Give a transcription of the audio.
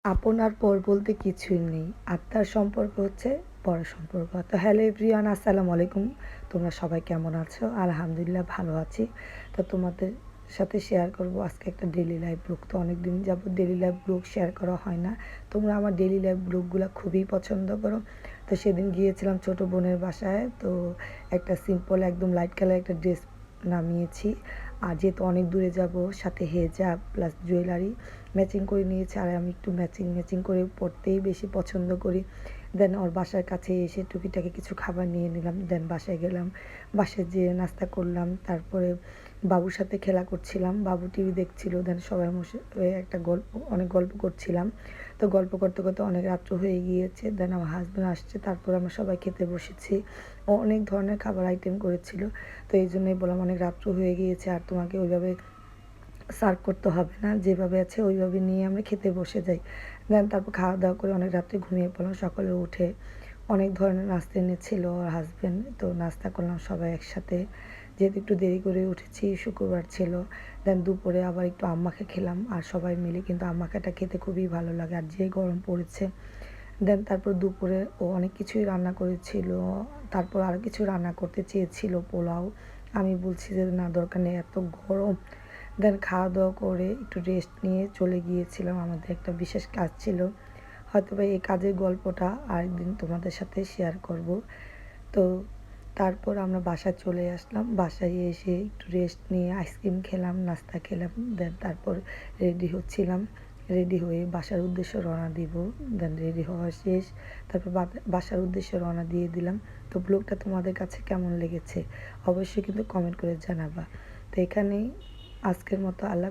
আপন আর পর বলতে কিছুই নেই। আত্মার সম্পর্ক হচ্ছে পর সম্পর্ক। তো হ্যালো এভরিওয়ান, আসসালামু আলাইকুম। তোমরা সবাই কেমন আছো? আলহামদুলিল্লাহ ভালো আছি। তো তোমাদের সাথে শেয়ার করব আজকে একটা ডেইলি লাইফ ব্লগ। তো অনেকদিন যাবত ডেইলি লাইফ ব্লগ শেয়ার করা হয় না। তোমরা আমার ডেইলি লাইফ ব্লগগুলা খুবই পছন্দ করো। তো সেদিন গিয়েছিলাম ছোট বোনের বাসায়। তো একটা সিম্পল একদম লাইট কালার একটা ড্রেস নামিয়েছি। আর যেহেতু অনেক দূরে যাব, সাথে হেজাব প্লাস জুয়েলারি ম্যাচিং করে নিয়েছি। আর আমি একটু ম্যাচিং করে পড়তেই বেশি পছন্দ করি। দেন ওর বাসার কাছে এসে টুকিটাকি কিছু খাবার নিয়ে নিলাম। দেন বাসায় গেলাম। বাসায় যেয়ে নাস্তা করলাম। তারপরে বাবুর সাথে খেলা করছিলাম। বাবু টিভি দেখছিল। দেন সবাই বসে একটা অনেক গল্প করছিলাম। তো গল্প করতে করতে অনেক রাত্র হয়ে গিয়েছে। দেন আমার হাজব্যান্ড আসছে। তারপর আমরা সবাই খেতে বসেছি। ও অনেক ধরনের খাবার আইটেম করেছিল। তো এই জন্যই বললাম অনেক রাত্র হয়ে গিয়েছে, আর তোমাকে ওইভাবে সার্ভ করতে হবে না, যেভাবে আছে ওইভাবে নিয়ে আমরা খেতে বসে যাই। দেন তারপর খাওয়া দাওয়া করে অনেক রাত্রে ঘুমিয়ে পড়লাম। সকালে উঠে অনেক ধরনের নাস্তা এনেছিল ওর হাজব্যান্ড। তো নাস্তা করলাম সবাই একসাথে, যেহেতু একটু দেরি করে উঠেছি, শুক্রবার ছিল। দেন দুপুরে আবার একটু আম্মাকে খেলাম, আর সবাই মিলে কিন্তু আম্মাকেটা খেতে খুবই ভালো লাগে, আর যে গরম পড়েছে। দেন তারপর দুপুরে ও অনেক কিছুই রান্না করেছিল। তারপর আরও কিছু রান্না করতে চেয়েছিল, পোলাও। আমি বলছি যে না, দরকার নেই, এত গরম। দেন খাওয়া দাওয়া করে একটু রেস্ট নিয়ে চলে গিয়েছিলাম। আমাদের একটা বিশেষ কাজ ছিল, হয়তো বা এই কাজের গল্পটা আরেকদিন তোমাদের সাথে শেয়ার করব। তো তারপর আমরা বাসায় চলে আসলাম। বাসায় এসে একটু রেস্ট নিয়ে আইসক্রিম খেলাম, নাস্তা খেলাম। দেন তারপর রেডি হচ্ছিলাম। রেডি হয়ে বাসার উদ্দেশ্যে রওনা দিব। দেন রেডি হওয়া শেষ। তারপর বাসার উদ্দেশ্যে রওনা দিয়ে দিলাম। তো ব্লগটা তোমাদের কাছে কেমন লেগেছে অবশ্যই কিন্তু কমেন্ট করে জানাবা। তো এখানেই আজকের মতো আল্লাহ।